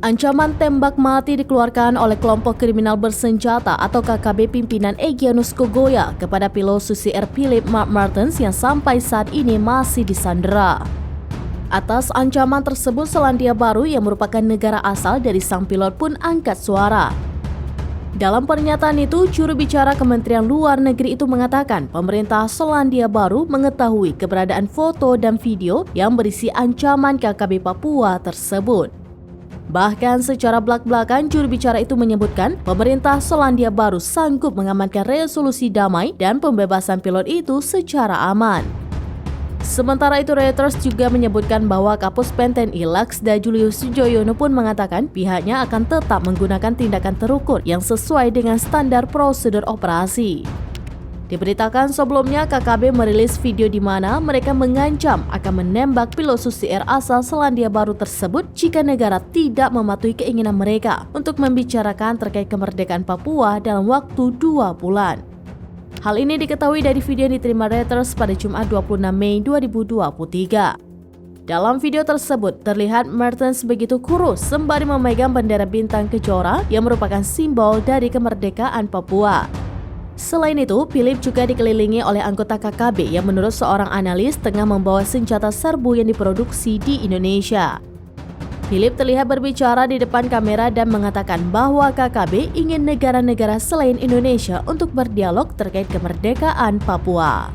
Ancaman tembak mati dikeluarkan oleh kelompok kriminal bersenjata atau KKB pimpinan Egyanus Kogoya kepada pilot Susi Air Philip Mark Martens yang sampai saat ini masih disandera. Atas ancaman tersebut, Selandia Baru yang merupakan negara asal dari sang pilot pun angkat suara. Dalam pernyataan itu, juru bicara Kementerian Luar Negeri itu mengatakan pemerintah Selandia Baru mengetahui keberadaan foto dan video yang berisi ancaman KKB Papua tersebut. Bahkan secara belak-belakan, juru bicara itu menyebutkan pemerintah Selandia Baru sanggup mengamankan resolusi damai dan pembebasan pilot itu secara aman. Sementara itu, Reuters juga menyebutkan bahwa Kapus Pen TNI Laksda Julius Sujoyono pun mengatakan pihaknya akan tetap menggunakan tindakan terukur yang sesuai dengan standar prosedur operasi. Diberitakan sebelumnya KKB merilis video di mana mereka mengancam akan menembak pilot Susi Air asal Selandia Baru tersebut jika negara tidak mematuhi keinginan mereka untuk membicarakan terkait kemerdekaan Papua dalam waktu 2 bulan. Hal ini diketahui dari video yang diterima Reuters pada Jumat 26 Mei 2023. Dalam video tersebut, terlihat Martens begitu kurus sembari memegang bendera bintang kejora yang merupakan simbol dari kemerdekaan Papua. Selain itu, Philip juga dikelilingi oleh anggota KKB yang menurut seorang analis tengah membawa senjata serbu yang diproduksi di Indonesia. Philip terlihat berbicara di depan kamera dan mengatakan bahwa KKB ingin negara-negara selain Indonesia untuk berdialog terkait kemerdekaan Papua.